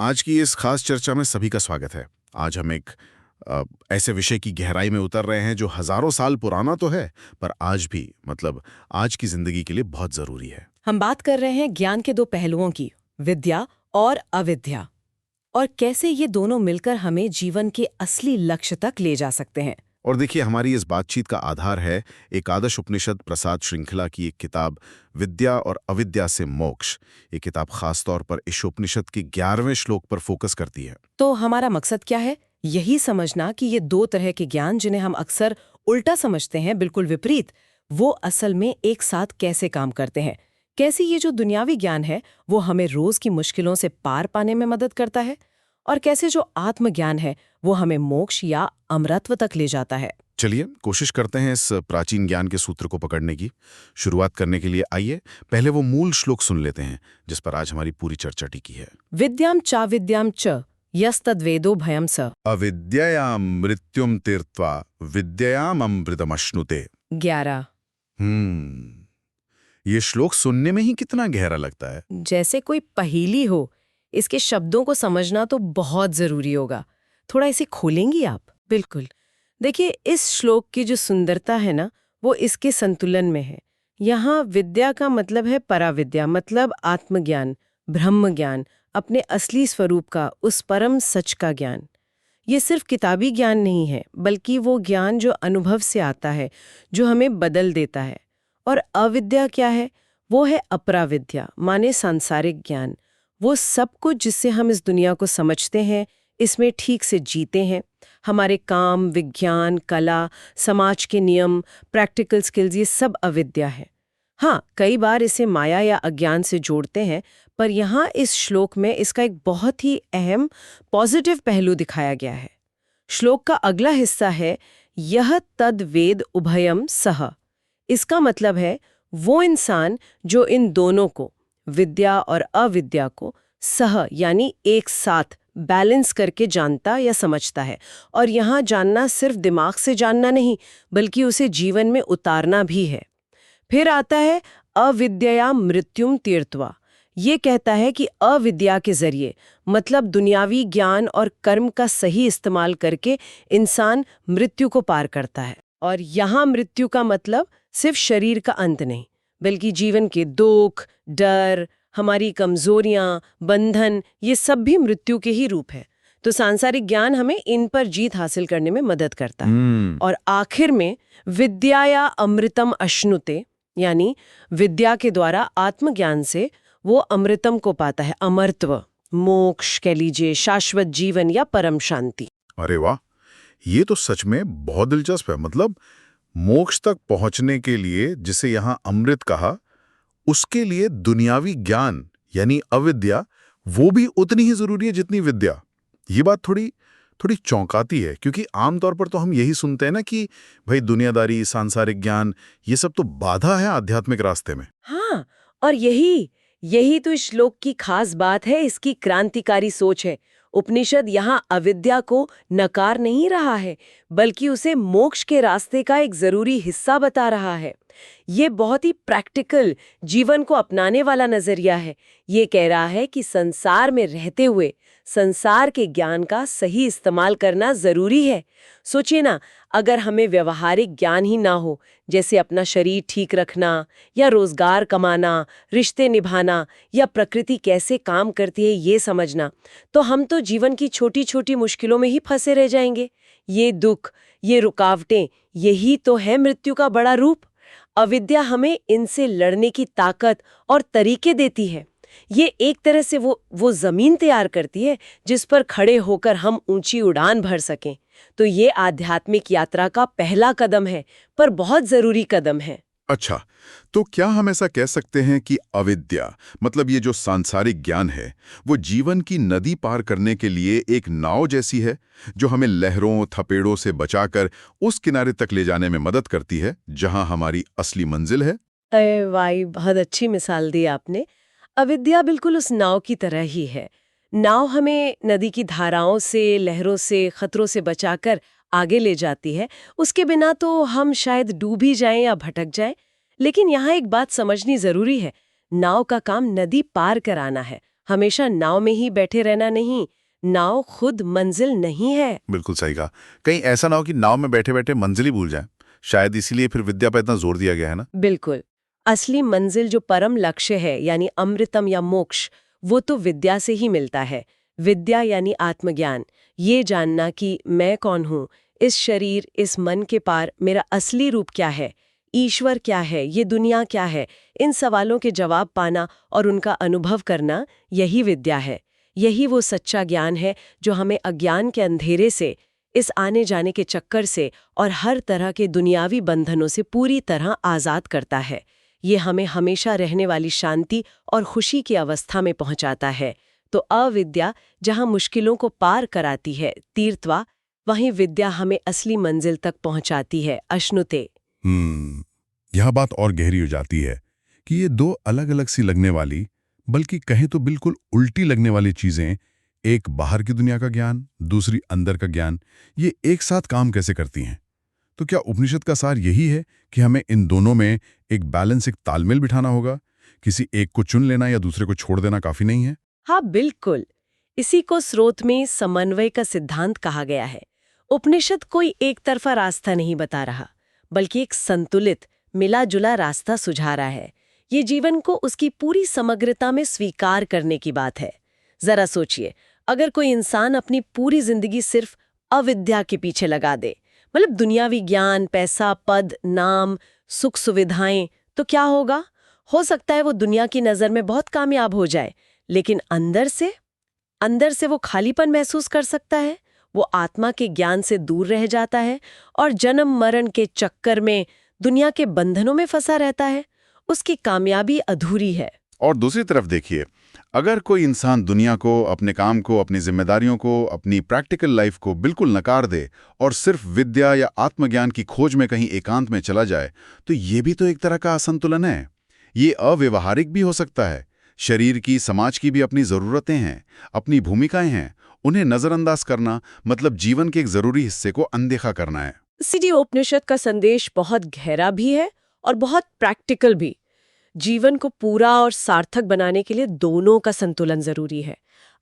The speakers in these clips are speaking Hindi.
आज की इस खास चर्चा में सभी का स्वागत है। आज हम एक ऐसे विषय की गहराई में उतर रहे हैं जो हजारों साल पुराना तो है, पर आज भी आज की जिंदगी के लिए बहुत जरूरी है। हम बात कर रहे हैं ज्ञान के दो पहलुओं की, विद्या और अविद्या, और कैसे ये दोनों मिलकर हमें जीवन के असली लक्ष्य तक ले जा सकते हैं। और देखिए, हमारी इस बातचीत का आधार है एकादश उपनिषद प्रसाद श्रृंखला की एक किताब, विद्या और अविद्या से मोक्ष। ये किताब खासतौर पर इस उपनिषद के 11वें श्लोक पर फोकस करती है। तो हमारा मकसद क्या है? यही समझना कि ये दो तरह के ज्ञान जिन्हें हम अक्सर उल्टा समझते हैं, बिल्कुल विपरीत, वो असल में एक साथ कैसे काम करते हैं। कैसे ये जो दुनियावी ज्ञान है वो हमें रोज की मुश्किलों से पार पाने में मदद करता है, और कैसे जो आत्मज्ञान है वो हमें मोक्ष या अमरत्व तक ले जाता है। चलिए कोशिश करते हैं इस प्राचीन ज्ञान के सूत्र को पकड़ने की। शुरुआत करने के लिए आइए पहले वो मूल श्लोक सुन लेते हैं जिस पर आज हमारी पूरी चर्चा टिकी है। विद्याम चा विद्याम च यस्तद्वेदो भयम स। अविद्यायां मृत्युम तीर्त्वा विद्यायाम अमृतमश्नुते। 11। ये श्लोक सुनने में ही कितना गहरा लगता है। जैसे कोई पहेली हो। इसके शब्दों को समझना तो बहुत जरूरी होगा। थोड़ा इसे खोलेंगी आप? बिल्कुल। देखिए, इस श्लोक की जो सुंदरता है ना, वो इसके संतुलन में है। यहाँ विद्या का मतलब है पराविद्या, मतलब आत्मज्ञान, ब्रह्म ज्ञान, अपने असली स्वरूप का, उस परम सच का ज्ञान। ये सिर्फ किताबी ज्ञान नहीं है, बल्कि वो ज्ञान जो अनुभव से आता है, जो हमें बदल देता है। और अविद्या क्या है? वो है अपराविद्या, माने सांसारिक ज्ञान। वो सब कुछ जिससे हम इस दुनिया को समझते हैं, इसमें ठीक से जीते हैं। हमारे काम, विज्ञान, कला, समाज के नियम, प्रैक्टिकल स्किल्स, ये सब अविद्या है। हाँ, कई बार इसे माया या अज्ञान से जोड़ते हैं, पर यहाँ इस श्लोक में इसका एक बहुत ही अहम पॉजिटिव पहलू दिखाया गया है। श्लोक का अगला हिस्सा है यह तद वेद उभयम सह। इसका मतलब है वो इंसान जो इन दोनों को, विद्या और अविद्या को, सह यानी एक साथ बैलेंस करके जानता या समझता है। और यहाँ जानना सिर्फ दिमाग से जानना नहीं, बल्कि उसे जीवन में उतारना भी है। फिर आता है अविद्या मृत्युम तीर्त्वा। ये कहता है कि अविद्या के जरिए, मतलब दुनियावी ज्ञान और कर्म का सही इस्तेमाल करके, इंसान मृत्यु को पार करता है। और यहाँ मृत्यु का मतलब सिर्फ शरीर का अंत नहीं, बल्कि जीवन के दुख, डर, हमारी कमजोरियां, बंधन, ये सब भी मृत्यु के ही रूप है। तो सांसारिक ज्ञान हमें इन पर जीत हासिल करने में मदद करता है। और आखिर में विद्याया अमृतम अश्नुते, यानी विद्या के द्वारा आत्मज्ञान से वो अमृतम को पाता है, अमरत्व, मोक्ष कह लीजिए, शाश्वत जीवन या परम शांति। अरे वाह, ये तो सच में बहुत दिलचस्प है। मतलब मोक्ष तक पहुंचने के लिए, जिसे यहाँ अमृत कहा, उसके लिए दुनियावी ज्ञान यानी अविद्या वो भी उतनी ही जरूरी है जितनी विद्या। ये बात थोड़ी थोड़ी चौंकाती है, क्योंकि आमतौर पर तो हम यही सुनते हैं ना कि भाई दुनियादारी, सांसारिक ज्ञान, ये सब तो बाधा है आध्यात्मिक रास्ते में। हाँ, और यही यही तो इस श्लोक की खास बात है, इसकी क्रांतिकारी सोच है। उपनिषद यहाँ अविद्या को नकार नहीं रहा है, बल्कि उसे मोक्ष के रास्ते का एक जरूरी हिस्सा बता रहा है। ये बहुत ही प्रैक्टिकल, जीवन को अपनाने वाला नजरिया है। ये कह रहा है कि संसार में रहते हुए संसार के ज्ञान का सही इस्तेमाल करना जरूरी है। सोचिए ना, अगर हमें व्यवहारिक ज्ञान ही ना हो, जैसे अपना शरीर ठीक रखना या रोजगार कमाना, रिश्ते निभाना या प्रकृति कैसे काम करती है ये समझना, तो हम तो जीवन की छोटी छोटी मुश्किलों में ही फंसे रह जाएंगे। ये दुख, ये रुकावटें, यही तो है मृत्यु का बड़ा रूप। अविद्या हमें इनसे लड़ने की ताकत और तरीके देती है। ये एक तरह से वो जमीन तैयार करती है जिस पर खड़े होकर हम ऊंची उड़ान भर सकें। तो ये आध्यात्मिक यात्रा का पहला कदम है, पर बहुत जरूरी कदम है। अच्छा, तो क्या हम ऐसा कह सकते हैं कि अविद्या, मतलब ये जो सांसारिक ज्ञान है, वो जीवन की नदी पार करने के लिए एक नाव जैसी है, जो हमें लहरों थपेड़ों से बचाकर उस किनारे तक ले जाने में मदद करती है जहां हमारी असली मंजिल है? अरे वाह, बहुत अच्छी मिसाल दी आपने। अविद्या बिल्कुल उस नाव की तरह ही है। नाव हमें नदी की धाराओं से, लहरों से, खतरों से बचाकर आगे ले जाती है। उसके बिना तो हम शायद डूब ही जाएं या भटक जाएं। लेकिन यहाँ एक बात समझनी जरूरी है, नाव का काम नदी पार कराना है, हमेशा नाव में ही बैठे रहना नहीं, नाव खुद मंजिल नहीं है। बिल्कुल सही कहा। कहीं ऐसा ना हो कि नाव में बैठे बैठे मंजिल ही भूल जाए। शायद इसीलिए फिर विद्या पर इतना जोर दिया गया है ना। बिल्कुल। असली मंजिल जो परम लक्ष्य है यानी अमृतम या मोक्ष, वो तो विद्या से ही मिलता है। विद्या यानी आत्मज्ञान, ये जानना कि मैं कौन हूँ, इस शरीर, इस मन के पार मेरा असली रूप क्या है, ईश्वर क्या है, ये दुनिया क्या है, इन सवालों के जवाब पाना और उनका अनुभव करना, यही विद्या है। यही वो सच्चा ज्ञान है जो हमें अज्ञान के अंधेरे से, इस आने जाने के चक्कर से और हर तरह के दुनियावी बंधनों से पूरी तरह आज़ाद करता है। ये हमें हमेशा रहने वाली शांति और खुशी की अवस्था में पहुंचाता है। तो अविद्या जहां मुश्किलों को पार कराती है, तीर्थवा, वहीं विद्या हमें असली मंजिल तक पहुंचाती है, अश्नुते। यह बात और गहरी हो जाती है कि ये दो अलग अलग सी लगने वाली, बल्कि कहें तो बिल्कुल उल्टी लगने वाली चीजें, एक बाहर की दुनिया का ज्ञान, दूसरी अंदर का ज्ञान, ये एक साथ काम कैसे करती हैं? तो क्या उपनिषद का सार यही है कि हमें इन दोनों में एक बैलेंस, एक तालमेल बिठाना होगा? किसी एक को चुन लेना या दूसरे को छोड़ देना काफी नहीं है? हाँ, बिल्कुल। इसी को स्रोत में समन्वय का सिद्धांत कहा गया है। उपनिषद कोई एक तरफा रास्ता नहीं बता रहा, बल्कि एक संतुलित, मिला जुला रास्ता सुझा रहा है। ये जीवन को उसकी पूरी समग्रता में स्वीकार करने की बात है। जरा सोचिए, अगर कोई इंसान अपनी पूरी जिंदगी सिर्फ अविद्या के पीछे लगा दे, मतलब दुनियावी ज्ञान, पैसा, पद, नाम, सुख सुविधाएं, तो क्या होगा? हो सकता है वो दुनिया की नजर में बहुत कामयाब हो जाए, लेकिन अंदर से वो खालीपन महसूस कर सकता है। वो आत्मा के ज्ञान से दूर रह जाता है और जन्म मरण के चक्कर में दुनिया के बंधनों में फंसा रहता है। उसकी कामयाबी अधूरी है। और दूसरी तरफ देखिए, अगर कोई इंसान दुनिया को, अपने काम को, अपनी जिम्मेदारियों को, अपनी प्रैक्टिकल लाइफ को बिल्कुल नकार दे और सिर्फ विद्या या आत्मज्ञान की खोज में कहीं एकांत में चला जाए, तो ये भी तो एक तरह का असंतुलन है। ये अव्यवहारिक भी हो सकता है। शरीर की, समाज की भी अपनी जरूरतें हैं, अपनी भूमिकाएं हैं। उन्हें नजरअंदाज करना मतलब जीवन के एक जरूरी हिस्से को अनदेखा करना है। इसीलिए उपनिषद का संदेश बहुत गहरा भी है और बहुत प्रैक्टिकल भी। जीवन को पूरा और सार्थक बनाने के लिए दोनों का संतुलन जरूरी है।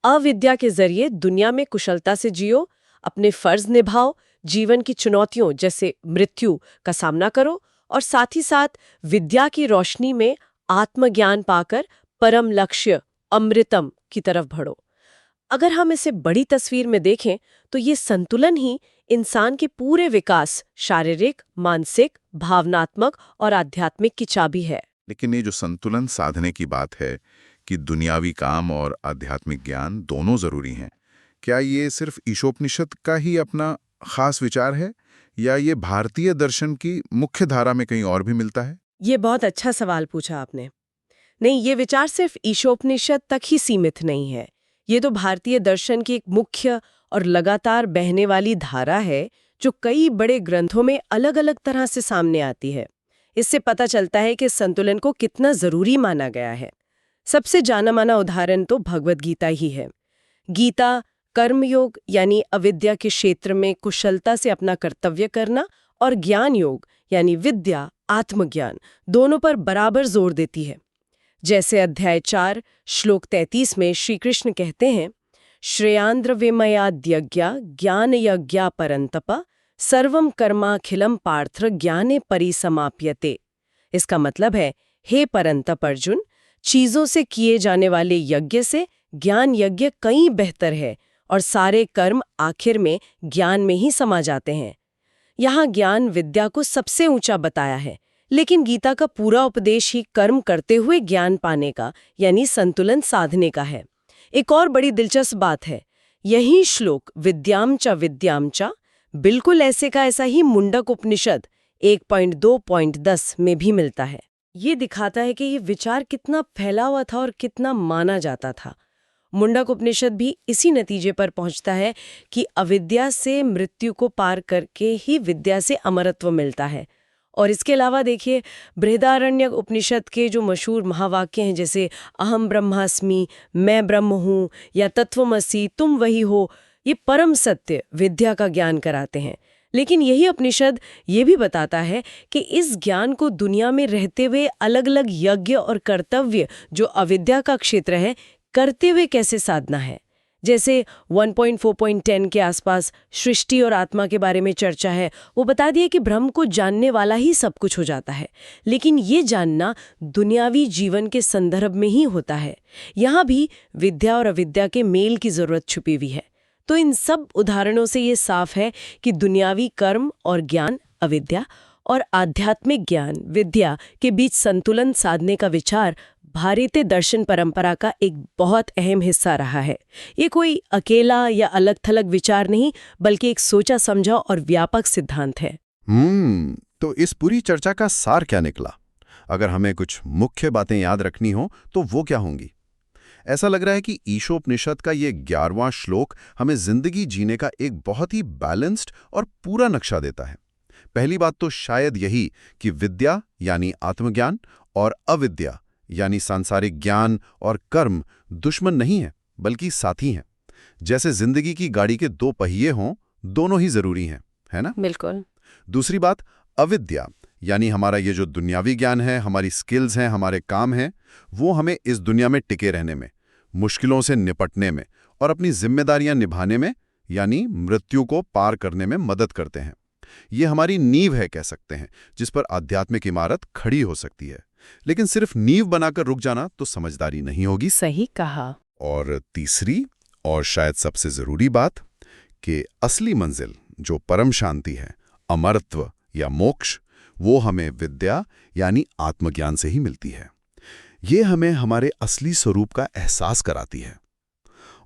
अविद्या के जरिए दुनिया में कुशलता से जियो, अपने फर्ज निभाओ, जीवन की चुनौतियों जैसे मृत्यु का सामना करो, और साथ ही साथ विद्या की रोशनी में आत्मज्ञान पाकर परम लक्ष्य अमृतम की तरफ बढ़ो। अगर हम इसे बड़ी तस्वीर में देखें तो ये संतुलन ही इंसान के पूरे विकास, शारीरिक, मानसिक, भावनात्मक और आध्यात्मिक की चाबी है। लेकिन ये जो संतुलन साधने की बात है कि दुनियावी काम और आध्यात्मिक ज्ञान दोनों जरूरी हैं, क्या ये सिर्फ ईशोपनिषद का ही अपना खास विचार है या ये भारतीय दर्शन की मुख्य धारा में कहीं और भी मिलता है? ये बहुत अच्छा सवाल पूछा आपने। नहीं, ये विचार सिर्फ ईशोपनिषद तक ही सीमित नहीं है। ये तो भारतीय दर्शन की एक मुख्य और लगातार बहने वाली धारा है जो कई बड़े ग्रंथों में अलग अलग तरह से सामने आती है। इससे पता चलता है कि संतुलन को कितना जरूरी माना गया है। सबसे जाना माना उदाहरण तो भगवद गीता ही है। गीता कर्मयोग यानी अविद्या के क्षेत्र में कुशलता से अपना कर्तव्य करना और ज्ञान योग यानी विद्या, आत्मज्ञान, दोनों पर बराबर जोर देती है। जैसे अध्याय 4 श्लोक 33 में श्री कृष्ण कहते हैं, श्रेयांद्रविमयाद्यज्ञा ज्ञान यज्ञा परंतपा सर्वम कर्माखिलम पार्थ ज्ञाने परिसमाप्यते। इसका मतलब है, हे परंतप अर्जुन, चीजों से किए जाने वाले यज्ञ से ज्ञान यज्ञ कहीं बेहतर है और सारे कर्म आखिर में ज्ञान में ही समा जाते हैं। यहाँ ज्ञान विद्या को सबसे ऊंचा बताया है, लेकिन गीता का पूरा उपदेश ही कर्म करते हुए ज्ञान पाने का यानी संतुलन साधने का है। एक और बड़ी दिलचस्प बात है, यही श्लोक विद्याम च बिल्कुल ऐसे का ऐसा ही मुंडक उपनिषद 1.2.10 में भी मिलता है। ये दिखाता है कि ये विचार कितना फैला हुआ था और कितना माना जाता था। मुंडक उपनिषद भी इसी नतीजे पर पहुंचता है कि अविद्या से मृत्यु को पार करके ही विद्या से अमरत्व मिलता है। और इसके अलावा देखिए, बृहदारण्यक उपनिषद के जो मशहूर महावाक्य हैं जैसे अहम ब्रह्मास्मि, मैं ब्रह्म हूँ, या तत्वमसि, तुम वही हो, ये परम सत्य विद्या का ज्ञान कराते हैं। लेकिन यही उपनिषद ये भी बताता है कि इस ज्ञान को दुनिया में रहते हुए अलग अलग यज्ञ और कर्तव्य जो अविद्या का क्षेत्र है करते हुए कैसे साधना है। जैसे 1.4.10 के आसपास सृष्टि और आत्मा के बारे में चर्चा है, वो बता दिया कि ब्रह्म को जानने वाला ही सब कुछ हो जाता है, लेकिन ये जानना दुनियावी जीवन के संदर्भ में ही होता है। यहाँ भी विद्या और अविद्या के मेल की जरूरत छुपी हुई है। तो इन सब उदाहरणों से ये साफ है कि दुनियावी कर्म और ज्ञान अविद्या और आध्यात्मिक ज्ञान विद्या के बीच संतुलन साधने का विचार भारतीय दर्शन परंपरा का एक बहुत अहम हिस्सा रहा है। ये कोई अकेला या अलग-थलग विचार नहीं, बल्कि एक सोचा समझा और व्यापक सिद्धांत है। तो इस पूरी चर्चा का सार क्या निकला? अगर हमें कुछ मुख्य बातें याद रखनी हो तो वो क्या होंगी? ऐसा लग रहा है कि ईशोपनिषद का ये 11वां श्लोक हमें जिंदगी जीने का एक बहुत ही बैलेंस्ड और पूरा नक्शा देता है। पहली बात तो शायद यही कि विद्या यानी आत्मज्ञान और अविद्या यानी सांसारिक ज्ञान और कर्म दुश्मन नहीं है, बल्कि साथी हैं। जैसे जिंदगी की गाड़ी के 2 पहिए हों, दोनों ही जरूरी हैं, है ना? बिल्कुल। दूसरी बात, अविद्या यानी हमारा ये जो दुनियावी ज्ञान है, हमारी स्किल्स हैं, हमारे काम हैं, वो हमें इस दुनिया में टिके रहने में, मुश्किलों से निपटने में और अपनी जिम्मेदारियां निभाने में यानी मृत्यु को पार करने में मदद करते हैं। ये हमारी नींव है, कह सकते हैं, जिस पर आध्यात्मिक इमारत खड़ी हो सकती है। लेकिन सिर्फ नींव बनाकर रुक जाना तो समझदारी नहीं होगी। सही कहा। और तीसरी और शायद सबसे जरूरी बात कि असली मंजिल जो परम शांति है, अमरत्व या मोक्ष, वो हमें विद्या यानी आत्मज्ञान से ही मिलती है। ये हमें हमारे असली स्वरूप का एहसास कराती है।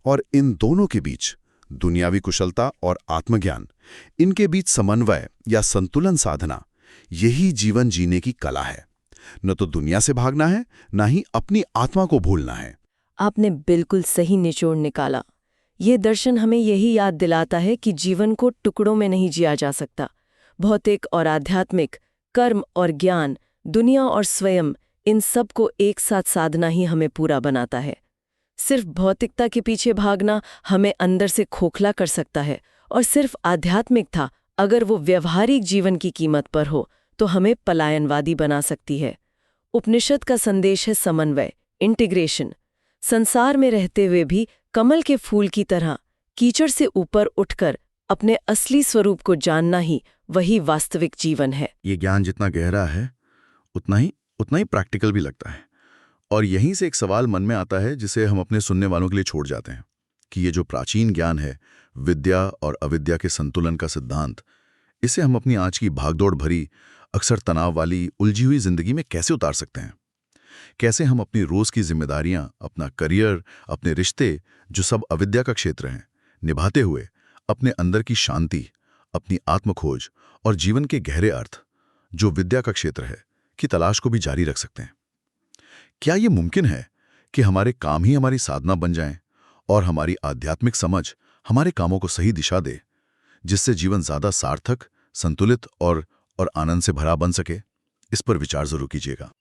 और इन दोनों के बीच दुनियावी कुशलता और आत्मज्ञान, इनके बीच समन्वय या संतुलन साधना, यही जीवन जीने की कला है। न तो दुनिया से भागना है, न ही अपनी आत्मा को भूलना है। आपने बिल्कुल सही निचोड़ निकाला। ये दर्शन हमें यही याद दिलाता है कि जीवन को टुकड़ों में नहीं जिया जा सकता। भौतिक और आध्यात्मिक, कर्म और ज्ञान, दुनिया और स्वयं, इन सब को एक साथ साधना ही हमें पूरा बनाता है। सिर्फ भौतिकता के पीछे भागना हमें अंदर से खोखला कर सकता है, और सिर्फ आध्यात्मिकता अगर वो व्यवहारिक जीवन की कीमत पर हो तो हमें पलायनवादी बना सकती है। उपनिषद का संदेश है समन्वय, इंटीग्रेशन। संसार में रहते हुए भी कमल के फूल की तरह कीचड़ से ऊपर उठकर अपने असली स्वरूप को जानना ही वही वास्तविक जीवन है। ये ज्ञान जितना गहरा है उतना ही प्रैक्टिकल भी लगता है। और यहीं से एक सवाल मन में आता है जिसे हम अपने सुनने वालों के लिए छोड़ जाते हैं कि ये जो प्राचीन ज्ञान है, विद्या और अविद्या के संतुलन का सिद्धांत, इसे हम अपनी आज की भागदौड़ भरी, अक्सर तनाव वाली, उलझी हुई जिंदगी में कैसे उतार सकते हैं? कैसे हम अपनी रोज की जिम्मेदारियां, अपना करियर, अपने रिश्ते, जो सब अविद्या का क्षेत्र हैं, निभाते हुए अपने अंदर की शांति, अपनी आत्मखोज और जीवन के गहरे अर्थ, जो विद्या का क्षेत्र है, की तलाश को भी जारी रख सकते हैं? क्या ये मुमकिन है कि हमारे काम ही हमारी साधना बन जाएं और हमारी आध्यात्मिक समझ हमारे कामों को सही दिशा दे, जिससे जीवन ज्यादा सार्थक, संतुलित और आनंद से भरा बन सके? इस पर विचार जरूर कीजिएगा।